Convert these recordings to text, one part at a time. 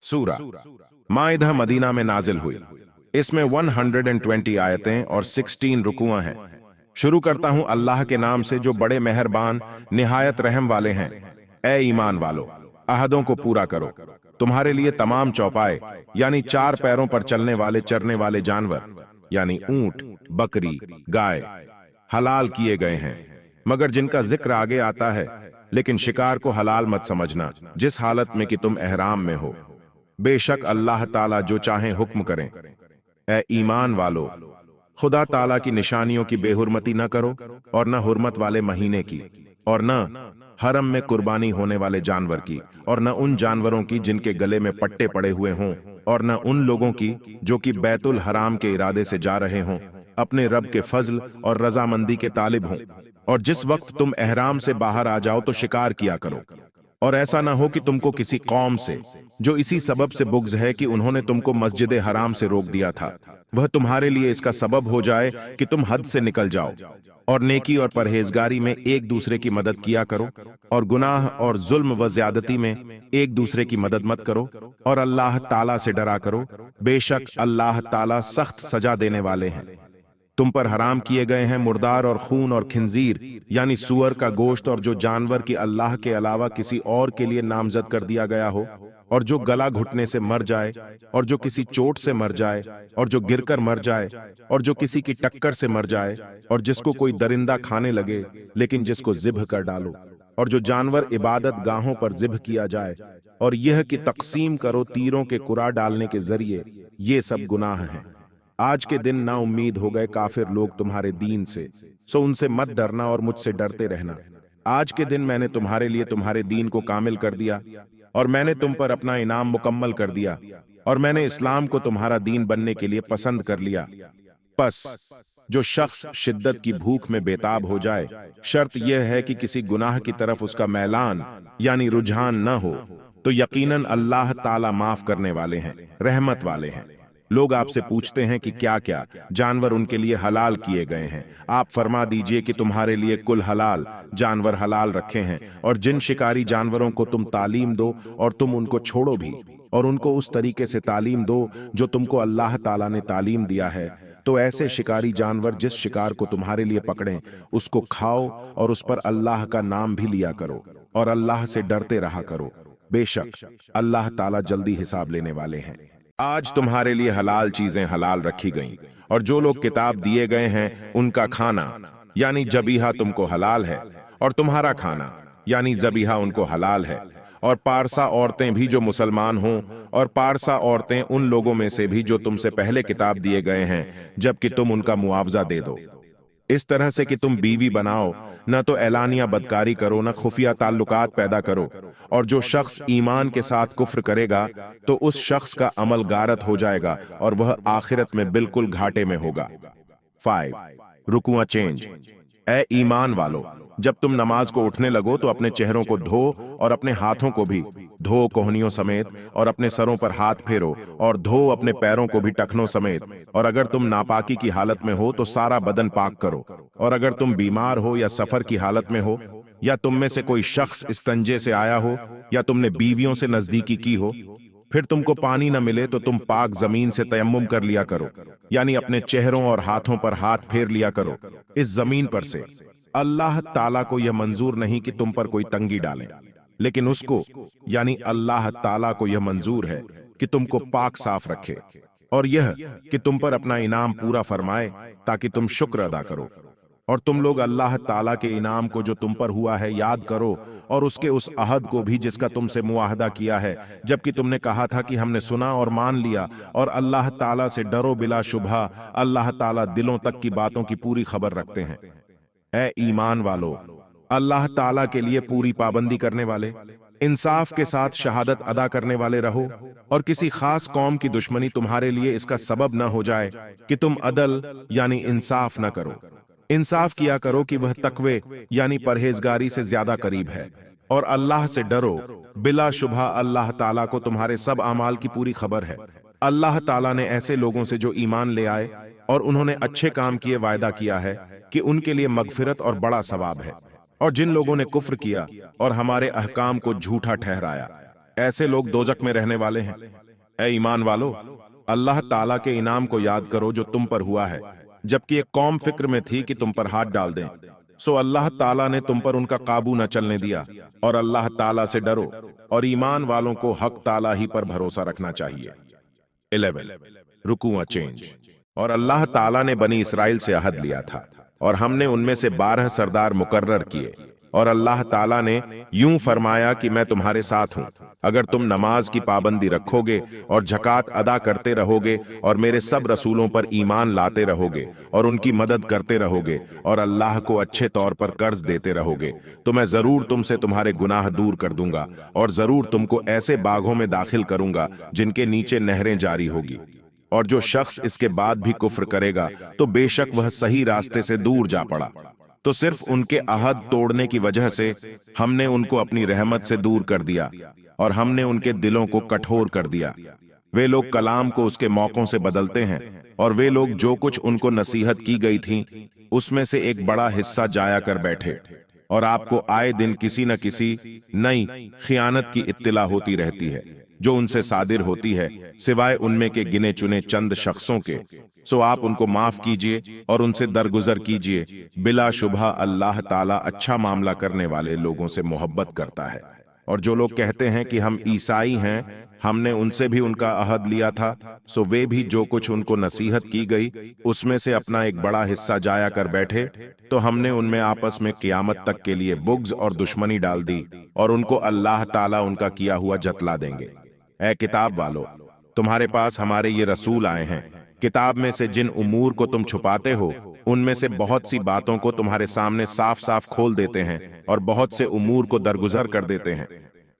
सूरा माइदा मदीना में नाजिल हुई। इसमें 120 आयतें और 16 रुकुआं हैं। शुरू करता हूं अल्लाह के नाम से जो बड़े मेहरबान निहायत रहम वाले हैं। ए ईमान वालो, अहदों को पूरा करो। तुम्हारे लिए तमाम चौपाए यानी चार पैरों पर चलने वाले चरने वाले जानवर यानी ऊंट, बकरी, गाय हलाल किए गए हैं, मगर जिनका जिक्र आगे आता है। लेकिन शिकार को हलाल मत समझना जिस हालत में कि तुम एहराम में हो। बेशक अल्लाह ताला जो चाहे हुक्म करें। ए ईमान वालो, खुदा ताला की निशानियों की बेहुरमती न करो और न हुर्मत वाले महीने की, और न हरम में कुर्बानी होने वाले जानवर की, और न उन जानवरों की जिनके गले में पट्टे पड़े हुए हों, और न उन लोगों की जो कि बैतुल हराम के इरादे से जा रहे हों, अपने रब के फजल और रजामंदी के तालिब हों। और जिस वक्त तुम एहराम से बाहर आ जाओ तो शिकार किया करो। और ऐसा ना हो कि तुमको किसी कौम से जो इसी सबब से बुग़्ज़ है कि उन्होंने तुमको मस्जिद हराम से रोक दिया था, वह तुम्हारे लिए इसका सबब हो जाए कि तुम हद से निकल जाओ। और नेकी और परहेजगारी में एक दूसरे की मदद किया करो, और गुनाह और जुल्म व ज्यादती में एक दूसरे की मदद मत करो, और अल्लाह ताला से डरा करो। बेशक अल्लाह ताला सख्त सजा देने वाले हैं। तुम पर हराम किए गए हैं मुर्दार और खून और खिंजीर यानी सूअर का गोश्त, और जो जानवर की अल्लाह के अलावा किसी और के लिए नामजद कर दिया गया हो, और जो गला घुटने से मर जाए, और जो किसी चोट से मर जाए, और जो गिरकर मर जाए, और जो किसी की टक्कर से मर जाए, और जिसको कोई दरिंदा खाने लगे लेकिन जिसको ज़िब्ह कर डालो, और जो जानवर इबादत गाहों पर ज़िब्ह किया जाए, और यह कि तक़सीम करो तीरों के कुरा डालने के जरिए, ये सब गुनाह हैं। आज के दिन ना उम्मीद हो गए काफिर लोग तुम्हारे दीन से, सो उनसे मत डरना और मुझसे डरते रहना। आज के दिन मैंने तुम्हारे लिए तुम्हारे दीन को कामिल कर दिया, और मैंने तुम पर अपना इनाम मुकम्मल कर दिया, और मैंने इस्लाम को तुम्हारा दीन बनने के लिए पसंद कर लिया। बस जो शख्स शिद्दत की भूख में बेताब हो जाए, शर्त यह है कि किसी गुनाह की तरफ उसका मैलान यानी रुझान न हो, तो यकीनन अल्लाह ताला माफ करने वाले हैं, रहमत वाले हैं। लोग आपसे पूछते हैं कि क्या क्या जानवर उनके लिए हलाल किए गए हैं। आप फरमा दीजिए कि तुम्हारे लिए कुल हलाल जानवर हलाल रखे हैं, और जिन शिकारी जानवरों को तुम तालीम दो और तुम उनको छोड़ो भी, और उनको उस तरीके से तालीम दो जो तुमको अल्लाह ताला ने तालीम दिया है, तो ऐसे शिकारी जानवर जिस शिकार को तुम्हारे लिए पकड़ें उसको खाओ, और उस पर अल्लाह का नाम भी लिया करो, और अल्लाह से डरते रहा करो। बेशक अल्लाह ताला जल्दी हिसाब लेने वाले हैं। आज तुम्हारे लिए हलाल चीजें हलाल रखी गईं, और जो लोग किताब दिए गए हैं उनका खाना यानी जबीहा तुमको हलाल है, और तुम्हारा खाना यानी जबीहा उनको हलाल है। और पारसा औरतें भी जो मुसलमान हों, और पारसा औरतें उन लोगों में से भी जो तुमसे पहले किताब दिए गए हैं, जबकि तुम उनका मुआवजा दे दो, इस तरह से कि तुम बीवी बनाओ, न तो एलानिया बदकारी करो, न खुफिया ताल्लुकात पैदा करो। और जो शख्स ईमान के साथ कुफ्र करेगा तो उस शख्स का अमल गारत हो जाएगा, और वह आखिरत में बिल्कुल घाटे में होगा। 5 रुकुआ चेंज। ए ईमान वालो, जब तुम नमाज को उठने लगो तो अपने चेहरों को धो और अपने हाथों को भी धो कोहनियों समेत, और अपने सरों पर हाथ फेरो, और धो अपने पैरों को भी टखनों समेत। और अगर तुम नापाकी की हालत में हो तो सारा बदन पाक करो। और अगर तुम बीमार हो या सफर की हालत में हो, या तुम में से कोई शख्स इस्तंजे से आया हो, या तुमने बीवियों से नजदीकी की हो, फिर तुमको पानी न मिले तो तुम पाक जमीन से तयम्मुम कर लिया करो, यानी अपने चेहरों और हाथों पर हाथ फेर लिया करो इस जमीन पर से। अल्लाह ताला को यह मंजूर नहीं कि तुम पर कोई तंगी डाले, लेकिन उसको यानी अल्लाह ताला को यह मंजूर है कि तुमको पाक साफ रखे, और यह कि तुम पर अपना इनाम पूरा फरमाए ताकि तुम शुक्र अदा करो। और तुम लोग अल्लाह ताला के इनाम को जो तुम पर हुआ है याद करो, और उसके उस अहद को भी जिसका तुमसे मुआहदा किया है, जबकि तुमने कहा था कि हमने सुना और मान लिया। और अल्लाह ताला से डरो, बिला शुबहा अल्लाह ताला दिलों तक की बातों की पूरी खबर रखते हैं। ए ईमान वालो, अल्लाह ताला के लिए पूरी पाबंदी करने वाले, इंसाफ के साथ शहादत अदा करने वाले रहो, और किसी खास कौम की दुश्मनी तुम्हारे लिए इसका सबब न हो जाए कि तुम अदल यानी इंसाफ न करो। इंसाफ किया करो कि वह तकवे यानी परहेजगारी से ज्यादा करीब है, और अल्लाह से डरो, बिला शुबहा अल्लाह ताला को तुम्हारे सब अमाल की पूरी खबर है। अल्लाह ताला ने ऐसे लोगों से जो ईमान ले आए और उन्होंने अच्छे काम किए वायदा किया है कि उनके लिए मगफिरत और बड़ा सवाब है। और जिन लोगों ने कुफ्र किया और हमारे अहकाम को झूठा ठहराया, ऐसे लोग दोजक में रहने वाले हैं। ए ईमान वालो, अल्लाह ताला के इनाम को याद करो जो तुम पर हुआ है, जबकि एक कौम फिक्र में थी कि तुम पर हाथ डाल दें, सो अल्लाह ताला ने तुम पर उनका काबू न चलने दिया। और अल्लाह ताला से डरो, और ईमान वालों को हक ताला ही पर भरोसा रखना चाहिए। 11 रुकूआ चेंज। और अल्लाह ताला ने बनी इसराइल से अहद लिया था, और हमने उनमें से 12 सरदार मुकर्रर किए। और अल्लाह ताला ने यूं फरमाया कि मैं तुम्हारे साथ हूं, अगर तुम नमाज की पाबंदी रखोगे और ज़कात अदा करते रहोगे और मेरे सब रसूलों पर ईमान लाते रहोगे और उनकी मदद करते रहोगे और अल्लाह को अच्छे तौर पर कर्ज देते रहोगे, तो मैं जरूर तुमसे तुम्हारे गुनाह दूर कर दूंगा और जरूर तुमको ऐसे बागों में दाखिल करूंगा जिनके नीचे नहरें जारी होगी। और जो शख्स इसके बाद भी कुफ्र करेगा तो बेशक वह सही रास्ते से दूर जा पड़ा। तो सिर्फ उनके अहद तोड़ने की वजह से हमने उनको अपनी रहमत से दूर कर दिया और हमने उनके दिलों को कठोर कर दिया। वे लोग कलाम को उसके मौकों से बदलते हैं, और वे लोग जो कुछ उनको नसीहत की गई थी उसमें से एक बड़ा हिस्सा जाया कर बैठे, और आपको आए दिन किसी न किसी नई खियानत की इत्तिला होती रहती है जो उनसे सादिर होती है, सिवाय उनमें के गिने चुने चंद शख्सों के। सो आप उनको माफ कीजिए और उनसे दरगुजर कीजिए। बिला शुबहा अल्लाह ताला अच्छा मामला करने वाले लोगों से मोहब्बत करता है। और जो लोग कहते हैं कि हम ईसाई हैं, हमने उनसे भी उनका अहद लिया था, सो वे भी जो कुछ उनको नसीहत की गई उसमें से अपना एक बड़ा हिस्सा जाया कर बैठे, तो हमने उनमें आपस में कियामत तक के लिए बुग़्ज़ और दुश्मनी डाल दी, और उनको अल्लाह ताला उनका किया हुआ जतला देंगे। ऐ किताब वालो, तुम्हारे पास हमारे ये रसूल आए हैं, किताब में से जिन उमूर को तुम छुपाते हो उनमें से बहुत सी बातों को तुम्हारे सामने साफ साफ खोल देते हैं, और बहुत से उमूर को दरगुजर कर देते हैं।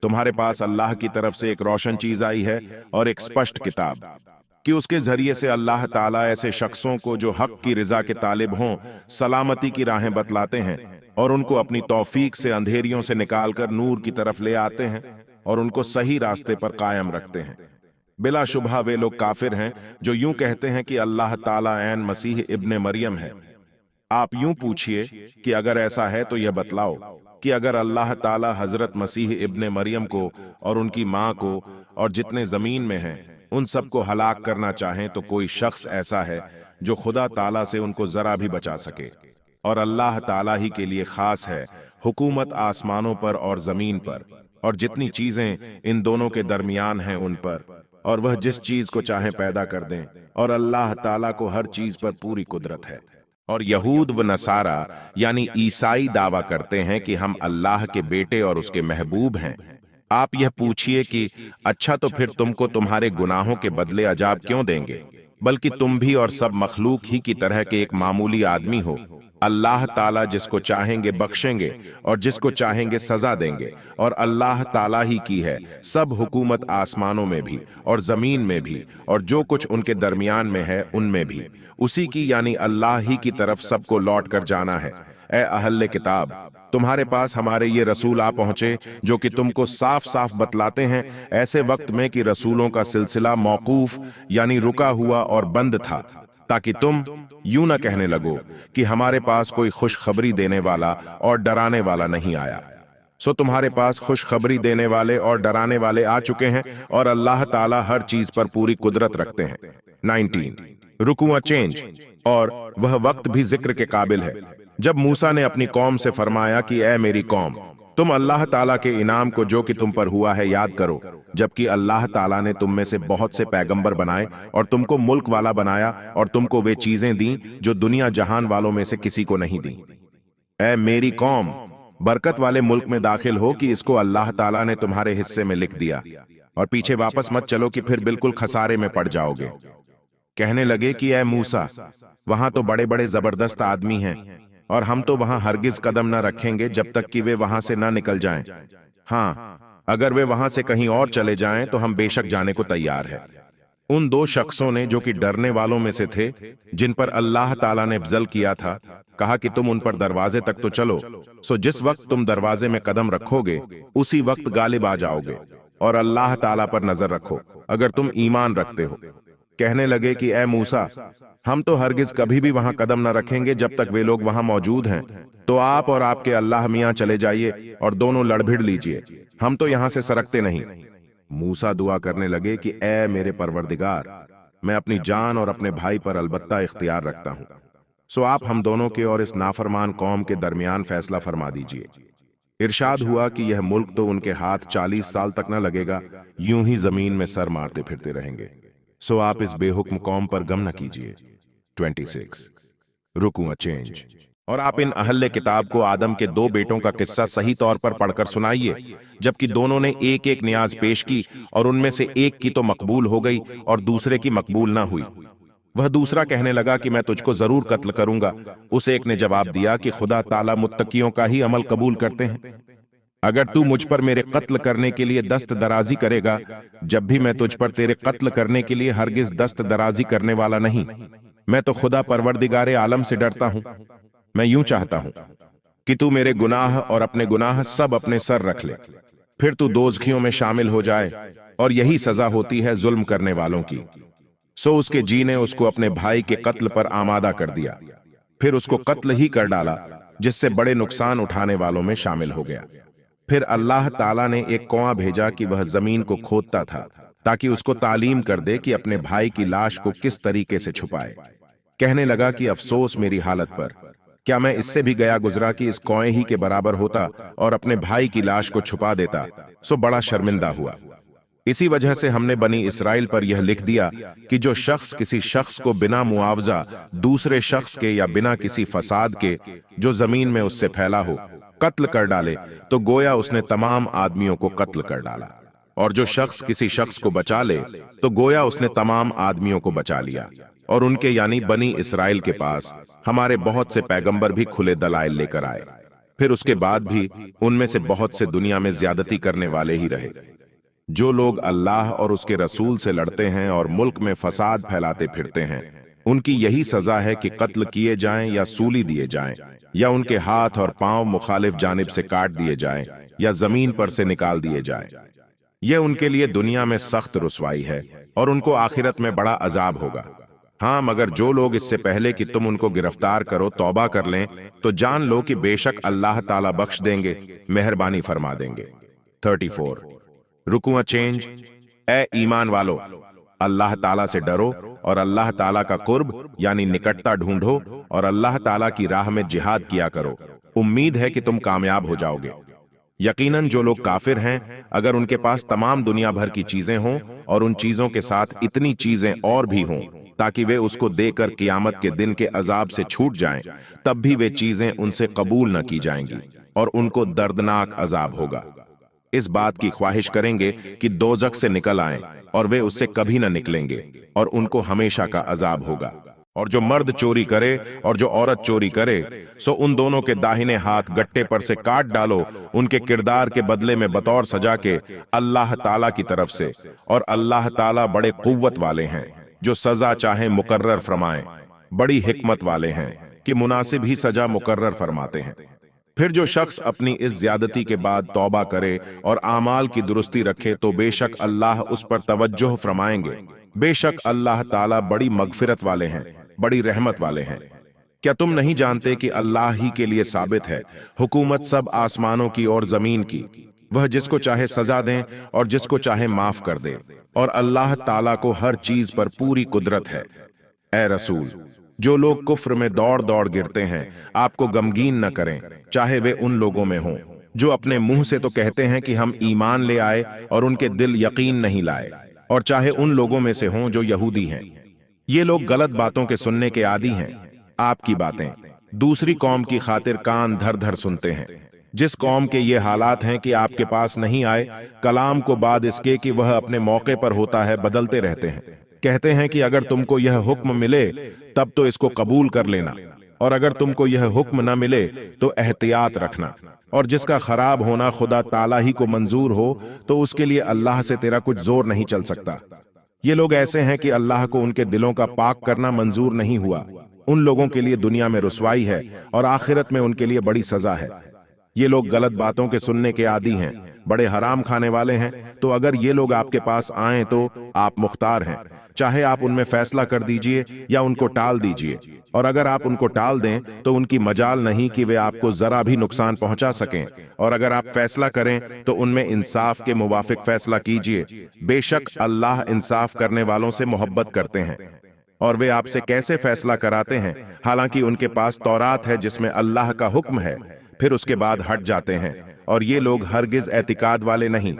तुम्हारे पास अल्लाह की तरफ से एक रोशन चीज आई है और एक स्पष्ट किताब, कि उसके जरिए से अल्लाह ताला ऐसे शख्सों को जो हक की रिजा के तालिब हों सलामती की राहें बतलाते हैं, और उनको अपनी तौफीक से अंधेरियों से निकालकर नूर की तरफ ले आते हैं और उनको सही रास्ते पर कायम रखते हैं। बिला शुबहा वे लोग काफिर हैं जो यूं कहते हैं कि अल्लाह ताला ऐन मसीह इब्ने मरियम है। आप यूं पूछिए कि अगर ऐसा है तो यह बतलाओ कि अगर अल्लाह ताला हजरत मसीह इब्ने मरियम को और उनकी मां को और जितने जमीन में हैं उन सबको हलाक करना चाहें तो कोई शख्स ऐसा है जो खुदा ताला से उनको जरा भी बचा सके। और अल्लाह ताला ही के लिए खास है हुकूमत आसमानों पर और जमीन पर, और जितनी चीजें इन दोनों के दरमियान हैं उन पर, और वह जिस चीज को चाहे पैदा कर दें, और अल्लाह ताला को हर चीज पर पूरी कुदरत है। और यहूद व नसारा यानी ईसाई दावा करते हैं कि हम अल्लाह के बेटे और उसके महबूब हैं। आप यह पूछिए कि अच्छा तो फिर तुमको तुम्हारे गुनाहों के बदले अजाब क्यों देंगे, बल्कि तुम भी और सब मखलूक ही की तरह के एक मामूली आदमी हो। अल्लाह ताला जिसको चाहेंगे बख्शेंगे और जिसको चाहेंगे सजा देंगे, और अल्लाह ताला ही की है सब हुकूमत आसमानों में भी और जमीन में भी, और जो कुछ उनके दरमियान में है उनमें भी उसी की यानी अल्लाह ही की तरफ सबको लौट कर जाना है। ए अहले किताब, तुम्हारे पास हमारे ये रसूल आ पहुंचे जो कि तुमको साफ साफ बतलाते हैं ऐसे वक्त में कि रसूलों का सिलसिला मौकूफ यानी रुका हुआ और बंद था, ताकि तुम यूं न कहने लगो कि हमारे पास कोई खुशखबरी देने वाला और डराने वाला नहीं आया। सो तुम्हारे पास खुशखबरी देने वाले और डराने वाले आ चुके हैं, और अल्लाह ताला हर चीज पर पूरी कुदरत रखते हैं। 19 रुकुआ चेंज। और वह वक्त भी जिक्र के काबिल है जब मूसा ने अपनी कौम से फरमाया कि ए मेरी कौम, तुम अल्लाह ताला के इनाम को जो कि तुम पर हुआ है याद करो, जबकि अल्लाह ताला ने तुम में से बहुत से पैगंबर बनाए और तुमको मुल्क वाला बनाया और तुमको वे चीजें दी जो दुनिया जहान वालों में से किसी को नहीं दी। ए मेरी कौम, बरकत वाले मुल्क में दाखिल हो कि इसको अल्लाह ताला ने तुम्हारे हिस्से में लिख दिया, और पीछे वापस मत चलो कि फिर बिल्कुल खसारे में पड़ जाओगे। कहने लगे कि ए मूसा, वहां तो बड़े बड़े जबरदस्त आदमी हैं, और हम तो वहां हरगिज कदम न रखेंगे जब तक कि वे वहां से न निकल जाएं। हाँ, अगर वे वहां से कहीं और चले जाएं तो हम बेशक जाने को तैयार हैं। उन दो शख्सों ने जो कि डरने वालों में से थे, जिन पर अल्लाह ताला ने अफजल किया था, कहा कि तुम उन पर दरवाजे तक तो चलो, सो जिस वक्त तुम दरवाजे में कदम रखोगे उसी वक्त गालिब आ जाओगे, और अल्लाह ताला पर नजर रखो अगर तुम ईमान रखते हो। कहने लगे कि ए मूसा, हम तो हरगिज कभी भी वहां कदम न रखेंगे जब तक वे लोग वहां मौजूद हैं, तो आप और आपके अल्लाह मियां चले जाइए और दोनों लड़ भिड़ लीजिए, हम तो यहां से सरकते नहीं। मूसा दुआ करने लगे कि ए मेरे परवरदिगार, मैं अपनी जान और अपने भाई पर अलबत्ता इख्तियार रखता हूं, सो आप हम दोनों के और इस नाफरमान कौम के दरमियान फैसला फरमा दीजिए। इरशाद हुआ कि यह मुल्क तो उनके हाथ 40 साल तक न लगेगा, यूं ही जमीन में सर मारते फिरते रहेंगे, सो आप इस बेहुक्म कौम पर गम न कीजिए। 26 रुकू चेंज। और आप इन अहले किताब को आदम के 2 बेटों का किस्सा सही तौर पर पढ़कर सुनाइए, जबकि दोनों ने एक एक न्याज पेश की और उनमें से एक की तो मकबूल हो गई और दूसरे की मकबूल ना हुई। वह दूसरा कहने लगा कि मैं तुझको जरूर कत्ल करूंगा। उस एक ने जवाब दिया कि खुदा ताला मुत्तकियों का ही अमल कबूल करते हैं। अगर तू मुझ पर मेरे कत्ल करने के लिए दस्त दराजी करेगा, जब भी मैं तुझ पर तेरे कत्ल करने के लिए हरगिज दस्त दराजी करने वाला नहीं। मैं तो खुदा परवरदिगारे आलम से डरता हूं। मैं यूं चाहता हूं कि तू मेरे गुनाह और अपने गुनाह सब अपने सर रख ले, फिर तू दोज़खियों में शामिल हो जाए, और यही सजा होती है जुल्म करने वालों की। सो उसके जी ने उसको अपने भाई के कत्ल पर आमादा कर दिया, फिर उसको कत्ल ही कर डाला, जिससे बड़े नुकसान उठाने वालों में शामिल हो गया। फिर अल्लाह ताला ने एक कौआ भेजा कि वह जमीन को खोदता था, ताकि उसको तालीम कर दे कि अपने भाई की लाश को किस तरीके से छुपाए। कहने लगा कि अफसोस मेरी हालत पर, क्या मैं इससे भी गया गुजरा कि इस कौए ही के बराबर होता और अपने भाई की लाश को छुपा देता। सो बड़ा शर्मिंदा हुआ। इसी वजह से हमने बनी इसराइल पर यह लिख दिया कि जो शख्स किसी शख्स को बिना मुआवजा दूसरे शख्स के या बिना किसी फसाद के जो जमीन में उससे फैला हो कत्ल कर डाले, तो गोया उसने तमाम आदमियों को कत्ल कर डाला, और जो शख्स किसी शख्स को बचा ले, तो गोया उसने तमाम आदमियों को बचा लिया। और उनके यानी बनी इसराइल के पास हमारे बहुत से पैगंबर भी खुले दलाइल लेकर आए, फिर उसके बाद भी उनमें से बहुत से दुनिया में ज्यादती करने वाले ही रहे। जो लोग अल्लाह और उसके रसूल से लड़ते हैं और मुल्क में फसाद फैलाते फिरते हैं, उनकी यही सजा है कि कत्ल किए जाएं या सूली दिए जाएं, या उनके हाथ और पांव मुखालिफ जानिब से काट दिए जाएं, या जमीन पर से निकाल दिए जाएं। यह उनके लिए दुनिया में सख्त रुसवाई है और उनको आखिरत में बड़ा अजाब होगा। हाँ, मगर जो लोग इससे पहले कि तुम उनको गिरफ्तार करो तौबा कर लें, तो जान लो कि बेशक अल्लाह ताला बख्श देंगे, मेहरबानी फरमा देंगे। 34 रुकू चेंज। ए ईमान वालो, अल्लाह ताला से डरो और अल्लाह ताला का कुर्ब यानी निकटता ढूंढो और अल्लाह ताला की राह में जिहाद किया करो। उम्मीद है कि तुम कामयाब हो जाओगे। यकीनन जो लोग काफिर हैं, अगर उनके पास तमाम दुनिया भर की चीजें हों और उन चीजों के साथ इतनी चीजें और भी हों ताकि वे उसको देकर कियामत के दिन के अजाब से छूट जाएं, तब भी वे चीजें उनसे कबूल न की जाएंगी और उनको दर्दनाक अजाब होगा। इस बात की ख्वाहिश करेंगे कि दोज़ख से निकल आएं, और वे उससे कभी न निकलेंगे और उनको हमेशा का अजाब होगा। और जो मर्द चोरी करे और जो औरत चोरी करे, सो उन दोनों के दाहिने हाथ गट्टे पर से काट डालो, उनके किरदार के बदले में बतौर सजा के अल्लाह ताला की तरफ से, और अल्लाह ताला बड़े कुव्वत वाले हैं, जो सजा चाहे मुकर्रर फरमाएं, बड़ी हिकमत वाले हैं कि मुनासिब ही सजा मुकर्रर फरमाते हैं। फिर जो शख्स अपनी इस ज्यादती के बाद तौबा करे और आमाल की दुरुस्ती रखे, तो बेशक अल्लाह उस पर तवज्जो फरमाएंगे। बेशक अल्लाह ताला बड़ी मगफिरत वाले हैं, बड़ी रहमत वाले हैं। क्या तुम नहीं जानते कि अल्लाह ही के लिए साबित है हुकूमत सब आसमानों की और जमीन की। वह जिसको चाहे सजा दें और जिसको चाहे माफ कर दे, और अल्लाह ताला को हर चीज पर पूरी कुदरत है। ए रसूल, जो लोग कुफ्र में दौड़ दौड़ गिरते हैं, आपको गमगीन न करें, चाहे वे उन लोगों में हों जो अपने मुंह से तो कहते हैं कि हम ईमान ले आए और उनके दिल यकीन नहीं लाए, और चाहे उन लोगों में से हों जो यहूदी हैं। ये लोग गलत बातों के सुनने के आदी हैं। आपकी बातें दूसरी कौम की खातिर कान धर धर सुनते हैं। जिस कौम के ये हालात हैं कि आपके पास नहीं आए, कलाम को बाद इसके कि वह अपने मौके पर होता है बदलते रहते हैं। कहते हैं कि अगर तुमको यह हुक्म मिले तब तो इसको कबूल कर लेना, और अगर तुमको यह हुक्म न मिले तो एहतियात रखना, और जिसका खराब होना खुदा ताला ही को मंजूर हो, तो उसके लिए अल्लाह से तेरा कुछ जोर नहीं चल सकता। ये लोग ऐसे हैं कि अल्लाह को उनके दिलों का पाक करना मंजूर नहीं हुआ। उन लोगों के लिए दुनिया में रुसवाई है और आखिरत में उनके लिए बड़ी सजा है। ये लोग गलत बातों के सुनने के आदी हैं, बड़े हराम खाने वाले हैं। तो अगर ये लोग आपके पास आएं तो आप मुख्तार हैं, चाहे आप उनमें फैसला कर दीजिए या उनको टाल दीजिए, और अगर आप उनको टाल दें तो उनकी मजाल नहीं कि वे आपको जरा भी नुकसान पहुंचा सकें, और अगर आप फैसला करें तो उनमें इंसाफ के मुवाफिक फैसला कीजिए। बेशक अल्लाह इंसाफ करने वालों से मोहब्बत करते हैं। और वे आपसे कैसे फैसला कराते हैं, हालांकि उनके पास तौरात है जिसमें अल्लाह का हुक्म है, फिर उसके बाद हट जाते हैं, और ये लोग हरगिज एतिकाद वाले नहीं।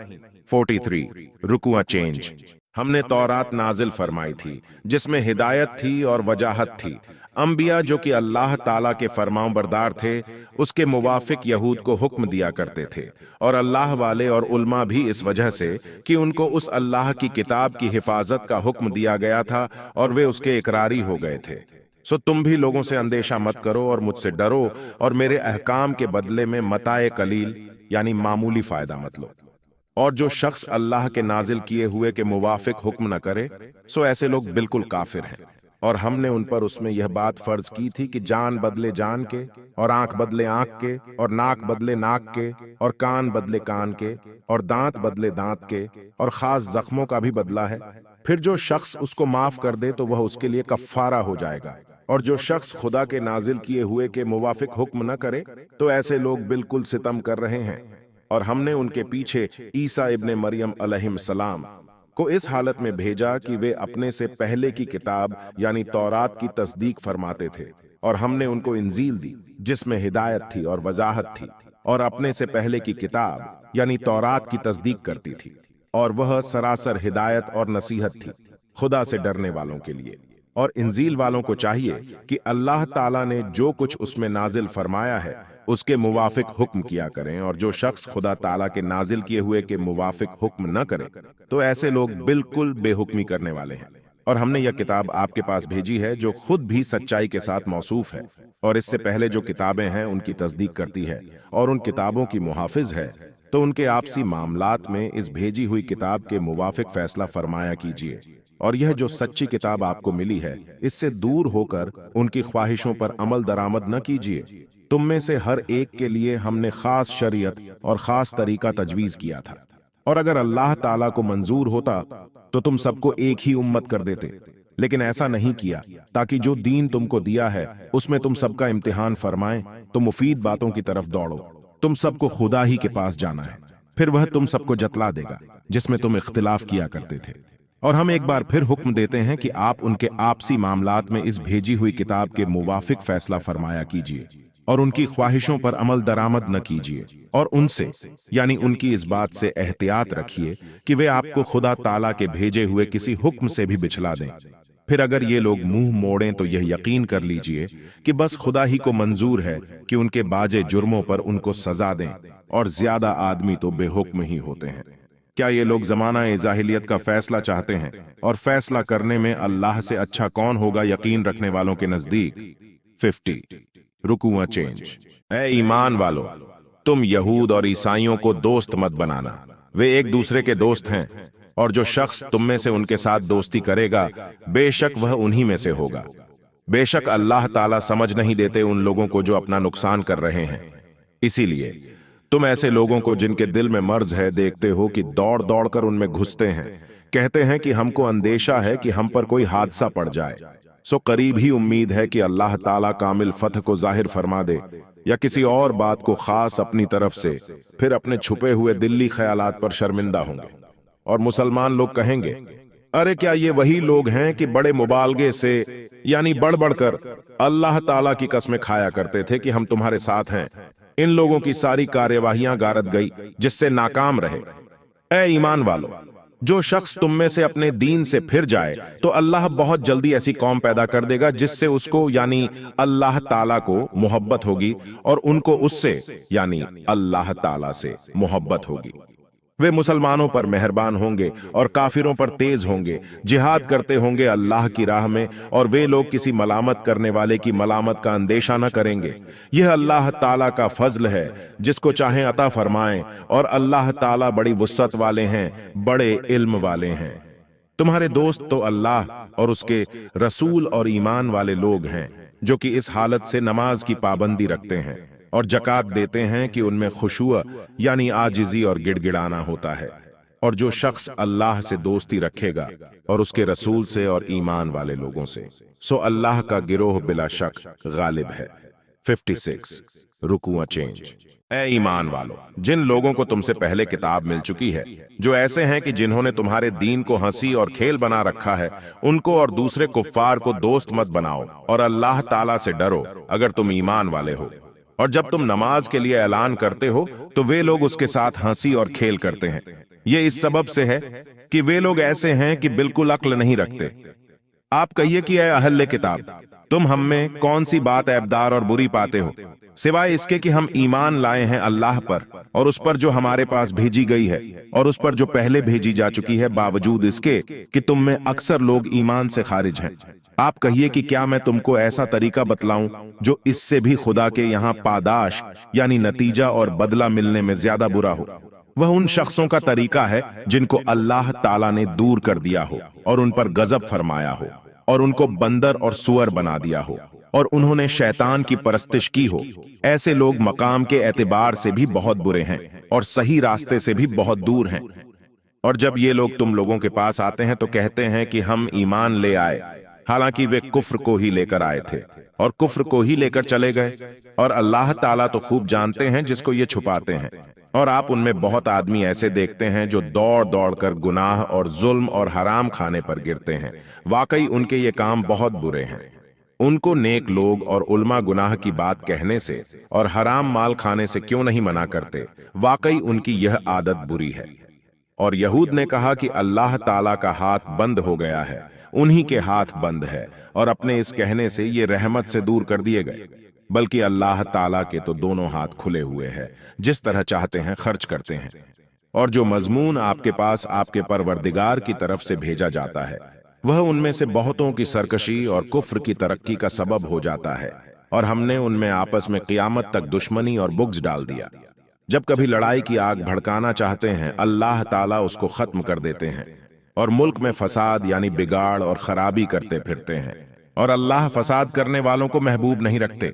43 रुकुआ चेंज। हमने तौरात नाजिल फरमाई थी जिसमें हिदायत थी और वजाहत थी। अंबिया जो कि अल्लाह ताला के फरमाओं बरदार थे उसके मुवाफिक यहूद को हुक्म दिया करते थे, और अल्लाह वाले और उल्मा भी इस वजह से कि उनको उस अल्लाह की किताब की हिफाजत का हुक्म दिया गया था और वे उसके इकरारी हो गए थे। सो तुम भी लोगों से अंदेशा मत करो और मुझसे डरो, और मेरे अहकाम के बदले में मताए कलील यानी मामूली फायदा मत लो। और जो शख्स अल्लाह के नाजिल किए हुए के मुवाफिक हुक्म न करे सो ऐसे लोग बिल्कुल काफिर हैं। और हमने उन पर उसमें यह बात फर्ज की थी कि जान बदले जान के, और आंख बदले आंख के, और नाक बदले नाक के, और कान बदले कान के, और दांत बदले दांत के, और खास जख्मों का भी बदला है। फिर जो शख्स उसको माफ कर दे तो वह उसके लिए कफ्फारा हो जाएगा। और जो शख्स खुदा के नाजिल किए हुए के मुवाफिक हुक्म न करे तो ऐसे लोग बिल्कुल सितम कर रहे हैं। और हमने उनके पीछे ईसा इब्ने मरियम अलैहिस्सलाम को इस हालत में भेजा कि वे अपने से पहले की किताब यानी तौरात की तस्दीक फरमाते थे, और हमने उनको इंजील दी जिसमें हिदायत थी और वजाहत थी, और अपने से पहले की किताब यानी तौरात की तस्दीक करती थी, और वह सरासर हिदायत और नसीहत थी खुदा से डरने वालों के लिए। और इंजील वालों को चाहिए कि अल्लाह ताला ने जो कुछ उसमें नाजिल फरमाया है उसके मुवाफिक हुक्म किया करें, और जो शख्स खुदा ताला के नाजिल किए हुए के मुवाफिक हुक्म न करे तो ऐसे लोग बिल्कुल बेहुक्मी करने वाले हैं। और हमने यह किताब आपके पास भेजी है जो खुद भी सच्चाई के साथ मौसूफ है, और इससे पहले जो किताबें हैं उनकी तस्दीक करती है और उन किताबों की मुहाफिज है। तो उनके आपसी मामलात में इस भेजी हुई किताब के मुवाफिक फैसला फरमाया कीजिए। और यह जो सच्ची किताब आपको मिली है इससे दूर होकर उनकी ख्वाहिशों पर अमल दरामद न कीजिए। तुम में से हर एक के लिए हमने खास शरीयत और खास तरीका तजवीज किया था, और अगर अल्लाह ताला को मंजूर होता तो तुम सबको एक ही उम्मत कर देते, लेकिन ऐसा नहीं किया ताकि जो दीन तुमको दिया है उसमें तुम सबका इम्तिहान फरमाए तो मुफीद बातों की तरफ दौड़ो। तुम सबको खुदा ही के पास जाना है, फिर वह तुम सबको जतला देगा जिसमें तुम इख्तिलाफ किया करते थे। और हम एक बार फिर हुक्म देते हैं कि आप उनके आपसी मामलात में इस भेजी हुई किताब के मुवाफिक फैसला फरमाया कीजिए, और उनकी ख्वाहिशों पर अमल दरामद न कीजिए, और उनसे यानी उनकी इस बात से एहतियात रखिए कि वे आपको खुदा ताला के भेजे हुए किसी हुक्म से भी बिछला दें। फिर अगर ये लोग मुंह मोड़ें तो यह यकीन कर लीजिए कि बस खुदा ही को मंजूर है कि उनके बाजे जुर्मों पर उनको सजा दें, और ज्यादा आदमी तो बेहुक्म ही होते हैं। क्या ये लोग जमाना जाहिलियत का फैसला चाहते हैं, और फैसला करने में अल्लाह से अच्छा कौन होगा यकीन रखने वालों के नजदीक। 50 रुकुआ चेंज। ऐ ईमान वालो, तुम यहूद और ईसाइयों को दोस्त मत बनाना, वे एक दूसरे के दोस्त हैं, और जो शख्स तुम में से उनके साथ दोस्ती करेगा बेशक वह उन्हीं में से होगा। बेशक अल्लाह ताला समझ नहीं देते उन लोगों को जो अपना नुकसान कर रहे हैं। इसीलिए तुम ऐसे लोगों को जिनके दिल में मर्ज है देखते हो कि दौड़ दौड़ कर उनमें घुसते हैं, कहते हैं कि हमको अंदेशा है कि हम पर कोई हादसा पड़ जाए। सो करीब ही उम्मीद है कि अल्लाह ताला कामिल फतह को जाहिर फरमा दे, या किसी और बात को खास अपनी तरफ से, फिर अपने छुपे हुए दिल्ली ख्यालात पर शर्मिंदा होंगे। और मुसलमान लोग कहेंगे, अरे क्या ये वही लोग हैं कि बड़े मुबालगे से यानी बढ़ बढ़कर अल्लाह ताला की कसमें खाया करते थे कि हम तुम्हारे साथ हैं। इन लोगों की सारी कार्यवाहियां गारत गई जिससे नाकाम रहे। ऐ ईमान वालों, जो शख्स तुम में से अपने दीन से फिर जाए तो अल्लाह बहुत जल्दी ऐसी कौम पैदा कर देगा जिससे उसको यानी अल्लाह ताला को मोहब्बत होगी, और उनको उससे यानी अल्लाह ताला से मोहब्बत होगी। वे मुसलमानों पर मेहरबान होंगे और काफिरों पर तेज होंगे, जिहाद करते होंगे अल्लाह की राह में, और वे लोग किसी मलामत करने वाले की मलामत का अंदेशा न करेंगे। यह अल्लाह ताला का फजल है, जिसको चाहें अता फरमाएं, और अल्लाह ताला बड़ी वुस्सत वाले हैं, बड़े इल्म वाले हैं। तुम्हारे दोस्त तो अल्लाह और उसके रसूल और ईमान वाले लोग हैं जो कि इस हालत से नमाज की पाबंदी रखते हैं और जकात देते हैं कि उनमें खुशूअ यानी आजिजी और गिड़गिड़ाना होता है। اور جو شخص اللہ سے دوستی رکھے گا اور اس کے رسول سے اور ایمان والے لوگوں سے، سو اللہ کا گروہ بلا شک غالب ہے۔ 56 رکوع چینج۔ اے ایمان والو، جن لوگوں کو تم سے پہلے کتاب مل چکی ہے، جو ایسے ہیں کہ جنہوں نے تمہارے دین کو ہنسی اور کھیل بنا رکھا ہے، ان کو اور دوسرے کفار کو دوست مت بناؤ، اور اللہ تعالیٰ سے ڈرو اگر تم ایمان والے ہو۔ اور جب تم نماز کے لیے اعلان کرتے ہو تو وہ لوگ اس کے ساتھ ہنسی اور کھیل کرتے ہیں، یہ اس سبب سے ہے کہ وہ لوگ ایسے ہیں کہ بالکل عقل نہیں رکھتے۔ آپ کہیے کہ اے اہل کتاب، تم ہم میں کون سی بات عیبدار اور بری پاتے ہو، سوائے اس کے کہ ہم ایمان لائے ہیں اللہ پر اور اس پر جو ہمارے پاس بھیجی گئی ہے اور اس پر جو پہلے بھیجی جا چکی ہے، باوجود اس کے کہ تم میں اکثر لوگ ایمان سے خارج ہیں۔ آپ کہیے کہ کیا میں تم کو ایسا طریقہ بتلاؤں جو اس سے بھی خدا کے یہاں پاداش یعنی نتیجہ اور بدلہ ملنے میں زیادہ برا ہو؟ وہ ان شخصوں کا طریقہ ہے جن کو اللہ تعالیٰ نے دور کر دیا ہو اور ان پر غضب فرمایا ہو اور ان کو بندر اور سور بنا دیا ہو اور انہوں نے شیطان کی پرستش کی ہو۔ ایسے لوگ مقام کے اعتبار سے بھی بہت برے ہیں اور صحیح راستے سے بھی بہت دور ہیں۔ اور جب یہ لوگ تم لوگوں کے پاس آتے ہیں تو کہتے ہیں کہ ہم ایمان لے آئے، حالانکہ وہ کفر کو ہی لے کر آئے تھے اور کفر کو ہی لے کر چلے گئے، اور اللہ تعالیٰ تو خوب جانتے ہیں جس کو یہ چھپاتے ہیں۔ اور آپ ان میں بہت آدمی ایسے دیکھتے ہیں جو دوڑ دوڑ کر گناہ اور ظلم اور حرام کھانے پر گرتے ہیں، واقعی ان کے یہ کام بہت برے ہیں۔ ان کو نیک لوگ اور علماء گناہ کی بات کہنے سے اور حرام مال کھانے سے کیوں نہیں منع کرتے؟ واقعی ان کی یہ عادت بری ہے۔ اور یہود نے کہا کہ اللہ تعالیٰ کا ہاتھ بند ہو گیا ہے، انہی کے ہاتھ بند ہے، اور اپنے اس کہنے سے یہ رحمت سے دور کر دیے گئے، بلکہ اللہ تعالیٰ کے تو دونوں ہاتھ کھلے ہوئے ہیں، جس طرح چاہتے ہیں خرچ کرتے ہیں۔ اور جو مضمون آپ کے پاس آپ کے پروردگار کی طرف سے بھیجا جاتا ہے، وہ ان میں سے بہتوں کی سرکشی اور کفر کی ترقی کا سبب ہو جاتا ہے، اور ہم نے ان میں آپس میں قیامت تک دشمنی اور بغض ڈال دیا۔ جب کبھی لڑائی کی آگ بھڑکانا چاہتے ہیں، اللہ تعالیٰ اس کو ختم کر دیتے ہیں، اور ملک میں فساد یعنی بگاڑ اور خرابی کرتے پھرتے ہیں، اور اللہ فساد کرنے والوں کو محبوب نہیں رکھتے۔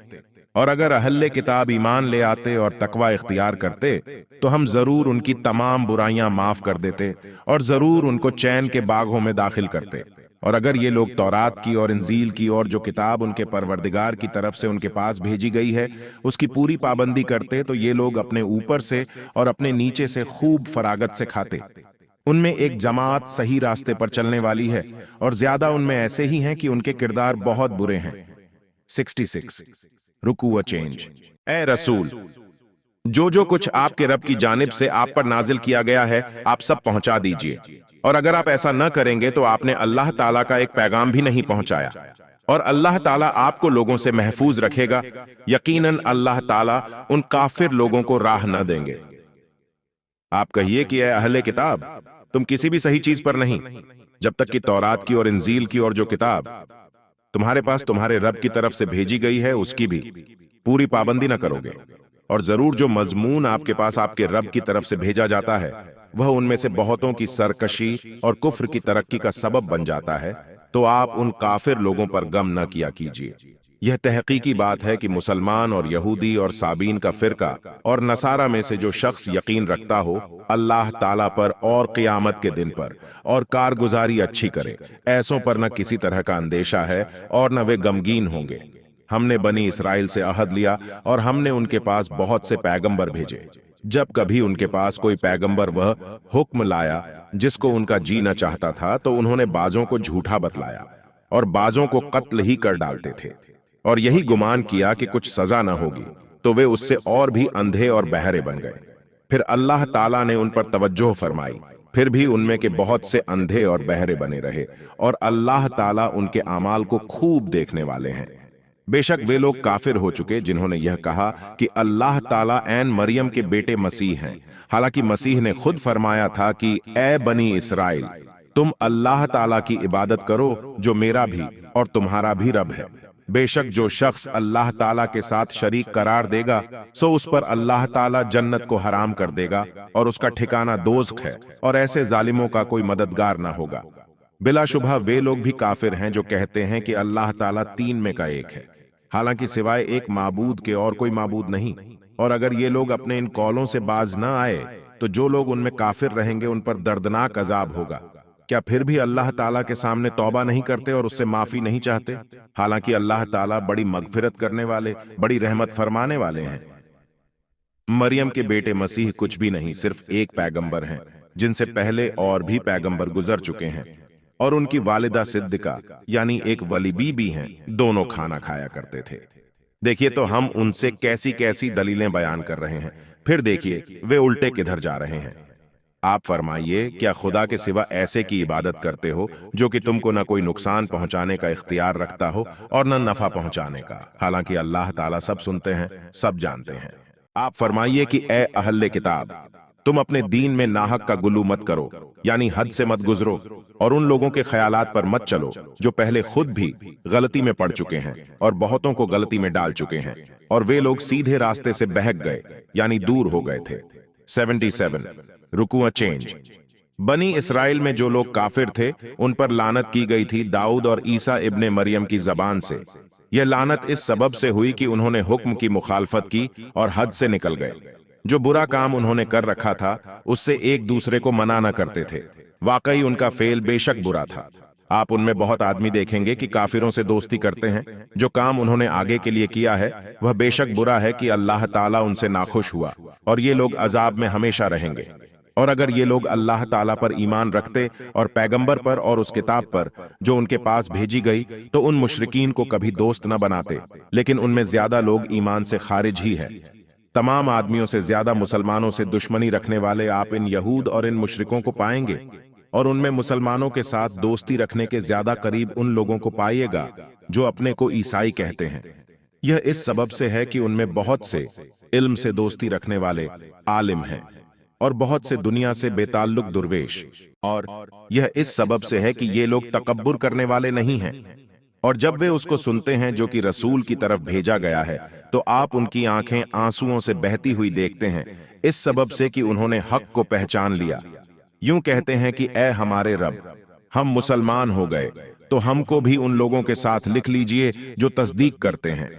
اور اگر اہل کتاب ایمان لے آتے اور تقوی اختیار کرتے تو ہم ضرور ان کی تمام برائیاں معاف کر دیتے اور ضرور ان کو چین کے باغوں میں داخل کرتے۔ اور اگر یہ لوگ تورات کی اور انجیل کی اور جو کتاب ان کے پروردگار کی طرف سے ان کے پاس بھیجی گئی ہے اس کی پوری پابندی کرتے تو یہ لوگ اپنے اوپر سے اور اپنے نیچے سے خوب فراغت سے کھاتے۔ ان میں ایک جماعت صحیح راستے پر چلنے والی ہے، اور زیادہ ان میں ایسے ہی ہیں کہ ان کے کردار بہت برے ہیں۔ 66 رکوع چینج۔ اے رسول، جو کچھ آپ کے رب کی جانب سے آپ پر نازل کیا گیا ہے آپ سب پہنچا دیجئے، اور اگر آپ ایسا نہ کریں گے تو آپ نے اللہ تعالیٰ کا ایک پیغام بھی نہیں پہنچایا، اور اللہ تعالیٰ آپ کو لوگوں سے محفوظ رکھے گا۔ یقیناً اللہ تعالیٰ ان کافر لوگوں کو راہ نہ دیں گے۔ آپ کہیے کہ اے اہل کتاب، تم کسی بھی صحیح چیز پر نہیں جب تک کہ تورات کی اور انجیل کی اور جو کتاب تمہارے پاس تمہارے رب کی طرف سے بھیجی گئی ہے اس کی بھی پوری پابندی نہ کرو گے۔ اور ضرور جو مضمون آپ کے پاس آپ کے رب کی طرف سے بھیجا جاتا ہے وہ ان میں سے بہتوں کی سرکشی اور کفر کی ترقی کا سبب بن جاتا ہے، تو آپ ان کافر لوگوں پر غم نہ کیا کیجیے۔ یہ تحقیقی بات ہے کہ مسلمان اور یہودی اور سابین کا فرقہ اور نصارہ میں سے جو شخص یقین رکھتا ہو اللہ تعالیٰ پر اور قیامت کے دن پر اور کارگزاری اچھی کرے، ایسوں پر نہ کسی طرح کا اندیشہ ہے اور نہ وہ غمگین ہوں گے۔ ہم نے بنی اسرائیل سے عہد لیا اور ہم نے ان کے پاس بہت سے پیغمبر بھیجے۔ جب کبھی ان کے پاس کوئی پیغمبر وہ حکم لایا جس کو ان کا جی نہ چاہتا تھا تو انہوں نے بعضوں کو جھوٹا بتلایا اور بعضوں کو قتل ہی کر ڈالتے تھے، اور یہی گمان کیا کہ کچھ سزا نہ ہوگی، تو وہ اس سے اور بھی اندھے اور بہرے بن گئے۔ پھر اللہ تعالیٰ نے ان پر توجہ فرمائی، پھر بھی ان میں کے بہت سے اندھے اور بہرے بنے رہے، اور اللہ تعالیٰ ان کے اعمال کو خوب دیکھنے والے ہیں۔ بے شک وہ لوگ کافر ہو چکے جنہوں نے یہ کہا کہ اللہ تعالیٰ عین مریم کے بیٹے مسیح ہیں، حالانکہ مسیح نے خود فرمایا تھا کہ اے بنی اسرائیل، تم اللہ تعالیٰ کی عبادت کرو جو میرا بھی اور تمہارا بھی رب ہے۔ بے شک جو شخص اللہ تعالیٰ کے ساتھ شریک قرار دے گا سو اس پر اللہ تعالیٰ جنت کو حرام کر دے گا اور اس کا ٹھکانہ دوزخ ہے، اور ایسے ظالموں کا کوئی مددگار نہ ہوگا۔ بلا شبہ وہ لوگ بھی کافر ہیں جو کہتے ہیں کہ اللہ تعالیٰ تین میں کا ایک ہے، حالانکہ سوائے ایک معبود کے اور کوئی معبود نہیں۔ اور اگر یہ لوگ اپنے ان قولوں سے باز نہ آئے तो जो लोग उनमें काफिर रहेंगे उन पर दर्दनाक अजाब होगा। क्या फिर भी अल्लाह ताला के सामने तौबा नहीं करते और उससे माफी नहीं चाहते? हालांकि अल्लाह ताला बड़ी मगफिरत करने वाले, बड़ी रहमत फरमाने वाले हैं। मरियम के बेटे मसीह कुछ भी नहीं, सिर्फ एक पैगंबर हैं जिनसे पहले और भी पैगंबर गुजर चुके हैं, और उनकी वालिदा सिद्दिका यानी एक वली बीबी हैं, दोनों खाना खाया करते थे। देखिए तो हम उनसे कैसी कैसी दलीलें बयान कर रहे हैं, फिर देखिए वे उल्टे किधर जा रहे हैं। आप फरमाइए, क्या खुदा के सिवा ऐसे की इबादत करते हो जो कि तुमको न कोई नुकसान पहुंचाने का इख्तियार रखता हो और न नफा पहुंचाने का, हालांकि अल्लाह ताला सब सुनते हैं, सब जानते हैं। आप फरमाइए कि ए अहले किताब, तुम अपने दीन में नाहक का गुलू मत करो, यानी हद से मत गुजरो, और उन लोगों के ख्यालात पर मत चलो जो पहले खुद भी गलती में पड़ चुके हैं और बहुतों को गलती में डाल चुके हैं, और वे लोग सीधे रास्ते से बहक गए यानी दूर हो गए थे। 77 रुकुआ चेंज। बनी इसराइल में जो लोग काफिर थे उन पर लानत की गई थी दाऊद और ईसा इब्ने मरियम की जबान से। यह लानत इस सबब से हुई कि उन्होंने हुक्म की मुखालफत की और हद से निकल गए। जो बुरा काम उन्होंने कर रखा था उससे एक दूसरे को मना न करते थे। वाकई उनका फेल बेशक बुरा था। आप उनमें बहुत आदमी देखेंगे कि काफिरों से दोस्ती करते हैं। जो काम उन्होंने आगे के लिए किया है वह बेशक बुरा है कि अल्लाह ताला उनसे नाखुश हुआ, और ये लोग अजाब में हमेशा रहेंगे। और अगर ये लोग अल्लाह ताला पर ईमान रखते और पैगंबर पर और उस किताब पर जो उनके पास भेजी गई, तो उन मुशरिकीन को कभी दोस्त न बनाते, लेकिन उनमें ज्यादा लोग ईमान से खारिज ही है। तमाम आदमियों से ज्यादा मुसलमानों से दुश्मनी रखने वाले आप इन यहूद और इन मुशरिकों को पाएंगे, और उनमें मुसलमानों के साथ दोस्ती रखने के ज्यादा करीब उन लोगों को पाइएगा जो अपने को ईसाई कहते हैं। यह इस सबब से है कि उनमें बहुत से इल्म से दोस्ती रखने वाले आलिम हैं और बहुत से दुनिया से बेताल्लुक दुर्वेश, और यह इस सबब से है कि ये लोग तकब्बुर करने वाले नहीं हैं। और जब वे उसको सुनते हैं जो कि रसूल की तरफ भेजा गया है, तो आप उनकी आंखें आंसुओं से बहती हुई देखते हैं, इस सबब से कि उन्होंने हक को पहचान लिया। यूं कहते हैं कि ए हमारे रब, हम मुसलमान हो गए, तो हमको भी उन लोगों के साथ लिख लीजिए जो तस्दीक करते हैं,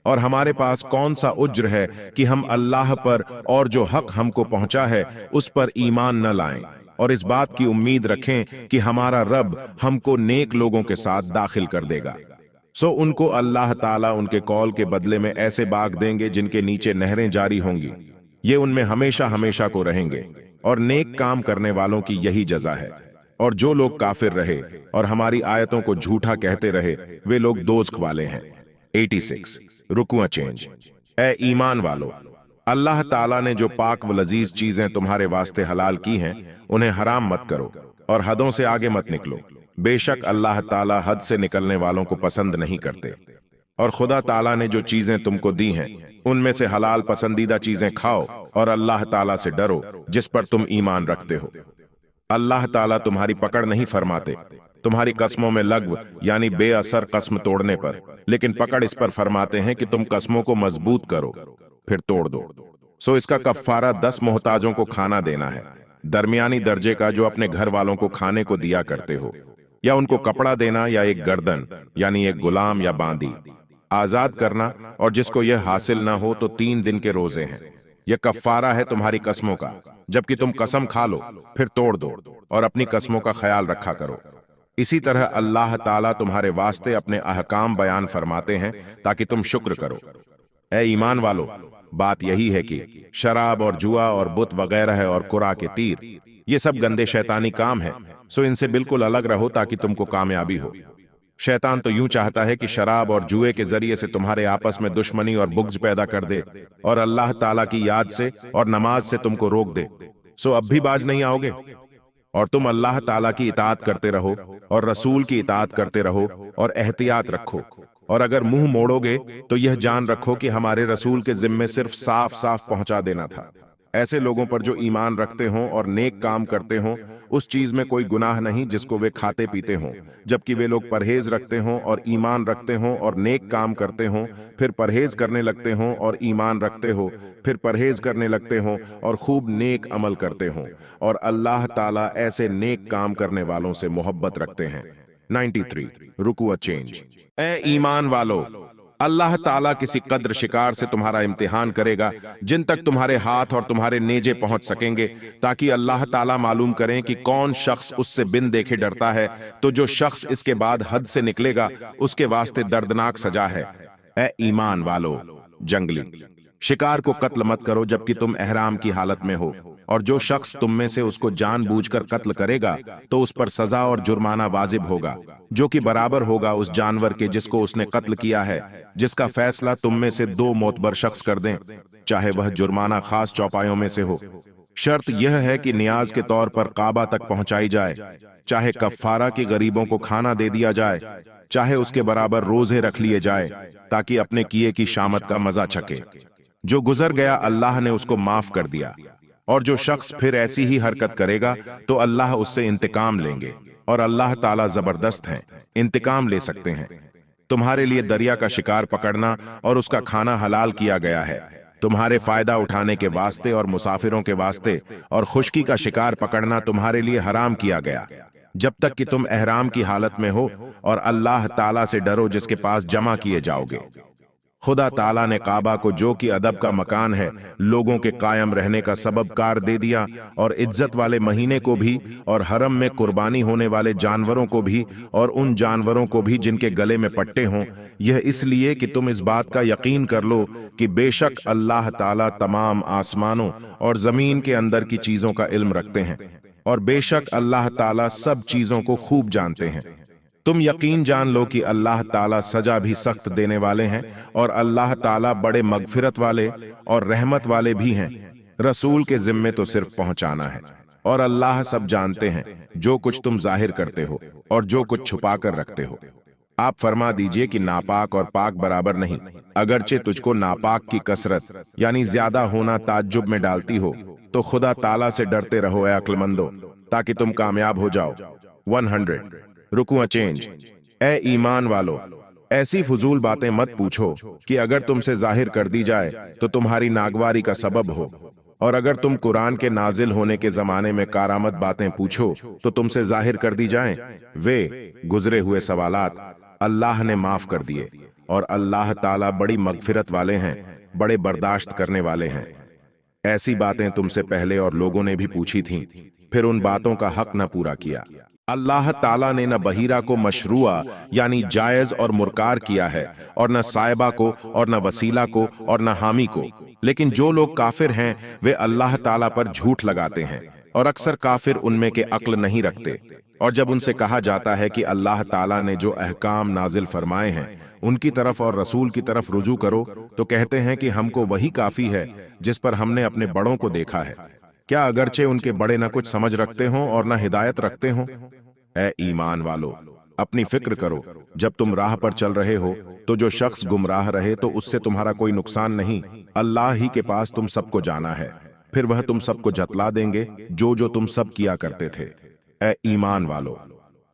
और हमारे पास कौन सा उज्र है कि हम अल्लाह पर और जो हक हमको पहुंचा है उस पर ईमान न लाएं, और इस बात की उम्मीद रखें कि हमारा रब हमको नेक लोगों के साथ दाखिल कर देगा। सो उनको अल्लाह ताला उनके कौल के बदले में ऐसे बाग देंगे जिनके नीचे नहरें जारी होंगी। ये उनमें हमेशा हमेशा को रहेंगे, और नेक काम करने वालों की यही जजा है। और जो लोग काफिर रहे और हमारी आयतों को झूठा कहते रहे, वे लोग दोज़ख वाले हैं। 86 रुकुआ चेंज। ए ईमान वालो, अल्लाह ताला ने जो पाक व लजीज चीजें तुम्हारे वास्ते हलाल की हैं उन्हें हराम मत करो और हदों से आगे मत निकलो। बेशक अल्लाह ताला हद से निकलने वालों को पसंद नहीं करते। और खुदा ताला ने जो चीजें तुमको दी हैं उनमें से हलाल पसंदीदा चीजें खाओ और अल्लाह ताला से डरो जिस पर तुम ईमान रखते हो। अल्लाह ताला तुम्हारी पकड़ नहीं फरमाते तुम्हारी कस्मों में लग़्व यानी बेअसर कस्म तोड़ने पर, लेकिन पकड़ इस पर फरमाते हैं कि तुम कस्मों को मजबूत करो फिर तोड़ दो। सो इसका कफ्फारा 10 मोहताजों को खाना देना है, दरमियानी दर्जे का, जो अपने घर वालों को खाने को दिया करते हो, या उनको कपड़ा देना, या एक गर्दन यानी एक गुलाम या बांदी आजाद करना, और जिसको यह हासिल ना हो तो 3 दिन के रोजे हैं। यह कफ्फारा है तुम्हारी कस्मों का, जबकि तुम कसम खा लो फिर तोड़ दो और अपनी कस्मों का ख्याल रखा करो। इसी तरह अल्लाह ताला तुम्हारे वास्ते अपने अहकाम बयान फरमाते हैं ताकि तुम शुक्र करो। ए ईमान वालो, बात यही है कि शराब और जुआ और बुत वगैरह और कुरा के तीर, ये सब गंदे शैतानी काम हैं। सो इनसे बिल्कुल अलग रहो ताकि तुमको कामयाबी हो। शैतान तो यूं चाहता है कि शराब और जुए के जरिए से तुम्हारे आपस में दुश्मनी और बुग़्ज़ पैदा कर दे और अल्लाह ताला की याद से और नमाज से तुमको रोक दे। सो अब भी बाज नहीं आओगे, और तुम अल्लाह ताला की इताअत करते रहो और रसूल की इताअत करते रहो और एहतियात रखो। और अगर मुंह मोड़ोगे तो यह जान रखो कि हमारे रसूल के जिम्मे सिर्फ साफ साफ पहुंचा देना था। ऐसे लोगों पर जो ईमान रखते हों और नेक काम करते हों, उस चीज में कोई गुनाह नहीं जिसको वे खाते पीते हों, जबकि वे लोग परहेज रखते हों और ईमान रखते हों और नेक काम करते हों, फिर परहेज करने लगते हों और ईमान रखते हो, फिर परहेज करने लगते हों और खूब नेक अमल करते हों, और अल्लाह ताला ऐसे नेक काम करने वालों से मोहब्बत रखते हैं। 93 रुकुआ चेंज। ए ईमान वालो, अल्लाह ताला किसी कद्र शिकार से तुम्हारा इम्तिहान करेगा जिन तक तुम्हारे हाथ और तुम्हारे नेजे पहुंच सकेंगे, ताकि अल्लाह ताला मालूम करें कि कौन शख्स उससे बिन देखे डरता है। तो जो शख्स इसके बाद हद से निकलेगा उसके वास्ते दर्दनाक सजा है। ए ईमान वालो, जंगली शिकार को कत्ल मत करो जबकि तुम एहराम की हालत में हो, और जो शख्स तुम में से उसको जानबूझकर कत्ल करेगा तो उस पर सजा और जुर्माना वाजिब होगा, जो कि बराबर होगा उस जानवर के जिसको उसने कत्ल किया है, जिसका फैसला तुम में से दो मोतबर शख्स कर दें, चाहे वह जुर्माना खास चौपायों में से हो। शर्त यह है कि नियाज के तौर पर काबा तक पहुंचाई जाए, चाहे कफ्फारा के गरीबों को खाना दे दिया जाए, चाहे उसके बराबर रोजे रख लिए जाए, ताकि अपने किए की शामत का मजा चखे। जो गुजर गया अल्लाह ने उसको माफ कर दिया, और जो शख्स फिर ऐसी ही हरकत करेगा तो अल्लाह उससे इंतकाम लेंगे, और अल्लाह ताला जबरदस्त है, इंतकाम ले सकते हैं। तुम्हारे लिए दरिया का शिकार पकड़ना और उसका खाना हलाल किया गया है, तुम्हारे फायदा उठाने के वास्ते और मुसाफिरों के वास्ते, और खुश्की का शिकार पकड़ना तुम्हारे लिए हराम किया गया, जब तक कि तुम एहराम की हालत में हो, और अल्लाह ताला से डरो जिसके पास जमा किए जाओगे। खुदा ताला ने काबा को, जो कि अदब का मकान है, लोगों के कायम रहने का सबब कार दे दिया, और इज्जत वाले महीने को भी, और हरम में कुर्बानी होने वाले जानवरों को भी, और उन जानवरों को भी जिनके गले में पट्टे हों, यह इसलिए कि तुम इस बात का यकीन कर लो कि बेशक अल्लाह ताला तमाम आसमानों और जमीन के अंदर की चीजों का इल्म रखते हैं, और बेशक अल्लाह ताला सब चीजों को खूब जानते हैं। तुम यकीन जान लो कि अल्लाह ताला सजा भी सख्त देने वाले हैं, और अल्लाह ताला बड़े मगफिरत वाले और रहमत वाले भी हैं। रसूल के जिम्मे तो सिर्फ पहुंचाना है, और अल्लाह सब जानते हैं, जो कुछ तुम जाहिर करते हो और जो कुछ छुपा कर रखते हो। आप फरमा दीजिए कि नापाक और पाक बराबर नहीं, अगरचे तुझको नापाक की कसरत यानी ज्यादा होना ताज्जुब में डालती हो, तो खुदा ताला से डरते रहो ए अक्लमंदो, ताकि तुम कामयाब हो जाओ। 100 रुकुआ चेंज। ए ईमान वालो, ऐसी फजूल बातें मत पूछो कि अगर तुमसे जाहिर कर दी जाए तो तुम्हारी नागवारी का सबब हो, और अगर तुम कुरान के नाजिल होने के जमाने में कारामत बातें पूछो तो तुमसे जाहिर कर दी जाएं। वे गुजरे हुए सवालात अल्लाह ने माफ कर दिए, और अल्लाह ताला बड़ी मगफिरत वाले हैं, बड़े बर्दाश्त करने वाले हैं। ऐसी बातें तुमसे पहले और लोगों ने भी पूछी थीं, फिर उन बातों का हक न पूरा किया। अल्लाह ताला ने न बहीरा को मशरूआ यानी जायज और मुरकार किया है, और न साहिबा को, और न वसीला को, और न हामी को। लेकिन जो लोग काफिर हैं वे अल्लाह ताला पर झूठ लगाते हैं, और अक्सर काफिर उनमें के अक्ल नहीं रखते। और जब उनसे कहा जाता है कि अल्लाह ताला ने जो अहकाम नाजिल फरमाए हैं उनकी तरफ और रसूल की तरफ रुजू करो, तो कहते हैं कि हमको वही काफी है जिस पर हमने अपने बड़ों को देखा है। क्या अगरचे उनके बड़े न कुछ समझ रखते हों और न हिदायत रखते हों? ए ईमान वालो, अपनी फिक्र करो, जब तुम राह पर चल रहे हो तो जो शख्स गुमराह रहे तो उससे तुम्हारा कोई नुकसान नहीं। अल्लाह ही के पास तुम सबको जाना है, फिर वह तुम सबको जतला देंगे जो जो तुम सब किया करते थे। ए ईमान वालो,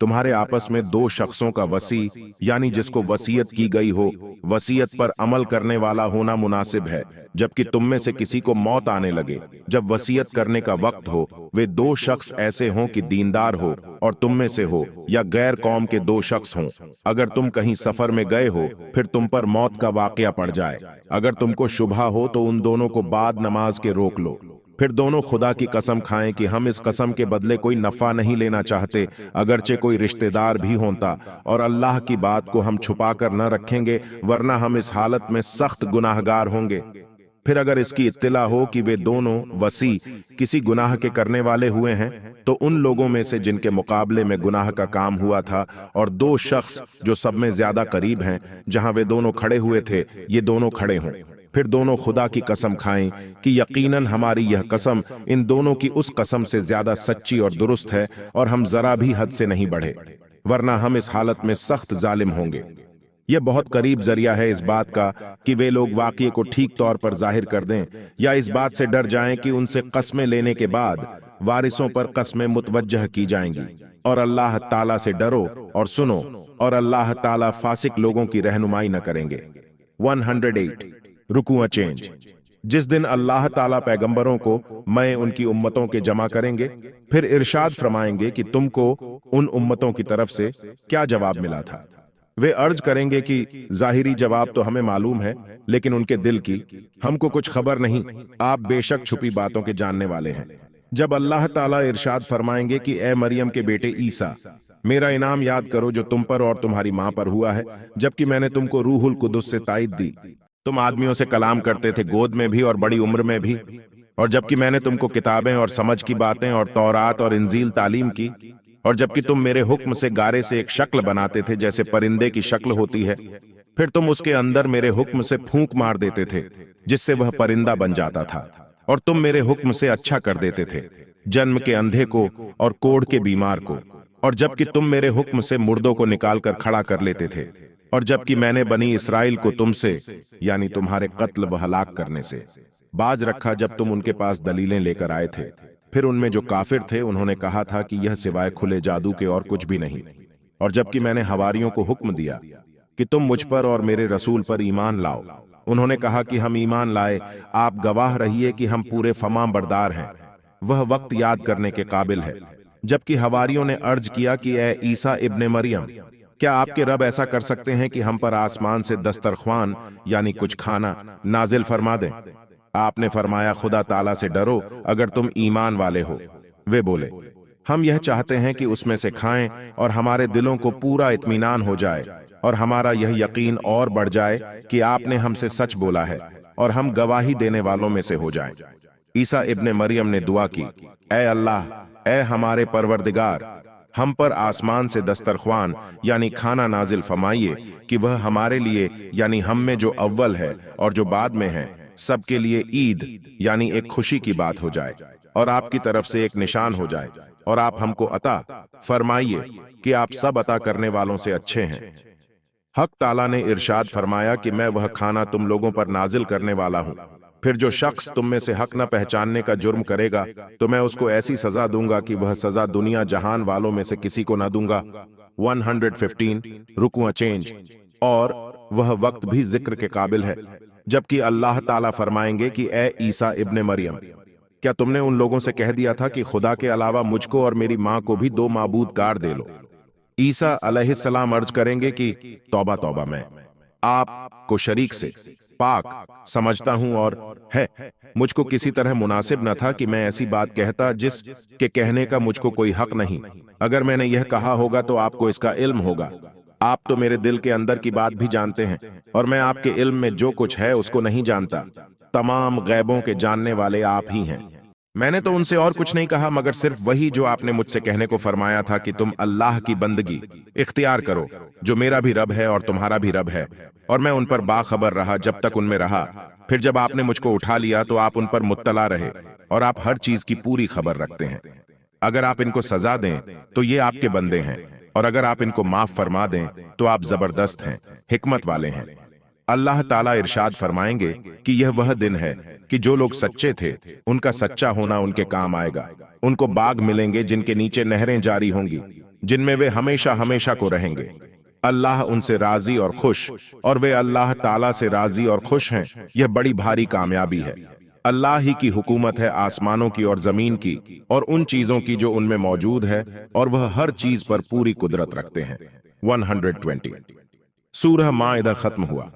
तुम्हारे आपस में दो शख्सों का वसी यानी जिसको वसीयत की गई हो, वसीयत पर अमल करने वाला होना मुनासिब है, जबकि तुम में से किसी को मौत आने लगे जब वसीयत करने का वक्त हो। वे दो शख्स ऐसे हों कि दीनदार हो और तुम में से हो, या गैर कौम के दो शख्स हों। अगर तुम कहीं सफर में गए हो, फिर तुम पर मौत का वाकया पड़ जाए, अगर तुमको शुबहा हो तो उन दोनों को बाद नमाज के रोक लो। फिर दोनों खुदा की कसम खाएं कि हम इस कसम के बदले कोई नफा नहीं लेना चाहते, अगरचे कोई रिश्तेदार भी होता, और अल्लाह की बात को हम छुपा कर न रखेंगे, वरना हम इस हालत में सख्त गुनाहगार होंगे। फिर अगर इसकी इत्तिला हो कि वे दोनों वसी किसी गुनाह के करने वाले हुए हैं, तो उन लोगों में से जिनके मुकाबले में गुनाह का काम हुआ था, और दो शख्स जो सब में ज्यादा करीब हैं, जहां वे दोनों खड़े हुए थे, ये दोनों खड़े हों, फिर दोनों खुदा की कसम खाएं कि यकीनन हमारी यह कसम इन दोनों की उस कसम से ज्यादा सच्ची और दुरुस्त है, और हम जरा भी हद से नहीं बढ़े, वरना हम इस हालत में सख्त जालिम होंगे। यह बहुत करीब जरिया है इस बात का कि वे लोग वाक़ये को ठीक तौर पर जाहिर कर दें, या इस बात से डर जाएं कि उनसे कस्में लेने के बाद वारिसों पर कस्में मुतवज्जह की जाएंगी। और अल्लाह ताला से डरो और सुनो, और अल्लाह ताला फासिक लोगों की रहनुमाई न करेंगे। 108 रुकुआ चेंज। जिस दिन अल्लाह ताला पैगंबरों को मैं उनकी उम्मतों के जमा करेंगे, फिर इरशाद फरमाएंगे कि तुमको उन उम्मतों की तरफ से क्या जवाब मिला था। वे अर्ज करेंगे कि जाहिरी जवाब तो हमें मालूम है, लेकिन उनके दिल की हमको कुछ खबर नहीं, आप बेशक छुपी बातों के जानने वाले हैं। जब अल्लाह ताला इरशाद फरमाएंगे कि ए मरियम के बेटे ईसा, मेरा इनाम याद करो जो तुम पर और तुम्हारी मां पर हुआ है, जबकि मैंने तुमको रूहुल कुदुस से ताईद दी। तुम आदमियों से कलाम करते थे, गोद में भी और बड़ी उम्र में भी, और जबकि मैंने तुमको किताबें और समझ की बातें और तौरात और इंजील तालीम की, और जबकि तुम मेरे हुक्म से गारे से एक शक्ल बनाते थे जैसे परिंदे की शक्ल होती है, फिर तुम उसके अंदर मेरे हुक्म से फूंक मार देते थे जिससे वह परिंदा बन जाता था, और तुम मेरे हुक्म से अच्छा कर देते थे जन्म के अंधे को और कोढ़ के बीमार को, और जबकि तुम मेरे हुक्म से मुर्दों को निकालकर खड़ा कर लेते थे, और जबकि मैंने बनी इसराइल को तुमसे यानी तुम्हारे कत्ल व हलाक करने से बाज रखा जब तुम उनके पास दलीलें लेकर आए थे। फिर उनमें जो काफिर थे उन्होंने कहा था कि यह सिवाय खुले जादू के और कुछ भी नहीं। और जबकि मैंने हवारियों को हुक्म दिया कि तुम मुझ पर और मेरे रसूल पर ईमान लाओ, उन्होंने कहा कि हम ईमान लाए, आप गवाह रहिए कि हम पूरे फमा बरदार हैं। वह वक्त याद करने के काबिल है जबकि हवारियों ने अर्ज किया कि ए ईसा इब्ने मरियम, क्या आपके रब ऐसा कर सकते हैं कि हम पर आसमान से दस्तरख्वान यानी कुछ खाना नाजिल फरमा दें? आपने फरमाया, खुदा ताला से डरो अगर तुम ईमान वाले हो। वे बोले, हम यह चाहते हैं कि उसमें से खाएं और हमारे दिलों को पूरा इत्मीनान हो जाए और हमारा यह यकीन और बढ़ जाए कि आपने हमसे सच बोला है और हम गवाही देने वालों में से हो जाएं। ईसा इब्ने मरियम ने दुआ की, ए अल्लाह, ए हमारे परवरदिगार, हम पर आसमान से दस्तरख्वान यानी खाना नाजिल फरमाइए कि वह हमारे लिए यानी हम में जो अव्वल है और जो बाद में है सबके लिए ईद यानी एक खुशी की बात हो जाए और आपकी तरफ से एक निशान हो जाए, और आप हमको अता फरमाइए कि आप सब अता करने वालों से अच्छे हैं। हक ताला ने इरशाद फरमाया कि मैं वह खाना तुम लोगों पर नाजिल करने वाला हूं। फिर जो शख्स तुम में से हक न पहचानने का जुर्म करेगा तो मैं उसको ऐसी सजा दूंगा कि वह सजा दुनिया जहान वालों में से किसी को न दूंगा। 115 रुकुआ चेंज। और वह वक्त भी जिक्र के काबिल है जबकि अल्लाह ताला फरमाएंगे कि ए ईसा इब्ने मरियम, क्या तुमने उन लोगों से कह दिया था कि खुदा के अलावा मुझको और मेरी मां को भी दो माबूद गाड़ दे लो? ईसा अलैहिस्सलाम अर्ज करेंगे कि तौबा तौबा, मैं आप को शरीक से पाक समझता हूं और है मुझको किसी तरह मुनासिब न था कि मैं ऐसी बात कहता जिस के कहने का मुझको कोई हक नहीं। अगर मैंने यह कहा होगा तो आपको इसका इल्म होगा। आप तो मेरे दिल के अंदर की बात भी जानते हैं और मैं आपके इल्म में जो कुछ है उसको नहीं जानता। तमाम गैबों के जानने वाले आप ही हैं। मैंने तो उनसे और कुछ नहीं कहा मगर सिर्फ वही जो आपने मुझसे कहने को फरमाया था कि तुम अल्लाह की बंदगी इख्तियार करो जो मेरा भी रब है और तुम्हारा भी रब है, और मैं उन पर बाखबर रहा जब तक उनमें रहा। फिर जब आपने मुझको उठा लिया तो आप उन पर मुत्तला रहे और आप हर चीज की पूरी खबर रखते हैं। अगर आप इनको सजा दें तो ये आपके बंदे हैं, और अगर आप इनको माफ फरमा दें तो आप जबरदस्त हैं, हिकमत वाले हैं। अल्लाह ताला इरशाद फरमाएंगे कि यह वह दिन है कि जो लोग सच्चे थे उनका सच्चा होना उनके काम आएगा। उनको बाग मिलेंगे जिनके नीचे नहरें जारी होंगी, जिनमें वे हमेशा हमेशा को रहेंगे। अल्लाह उनसे राजी और खुश, और वे अल्लाह ताला से राजी और खुश हैं। यह बड़ी भारी कामयाबी है। अल्लाह ही की हुकूमत है आसमानों की और जमीन की और उन चीजों की जो उनमें मौजूद है, और वह हर चीज पर पूरी कुदरत रखते हैं। 120 सूरह माइदा खत्म हुआ।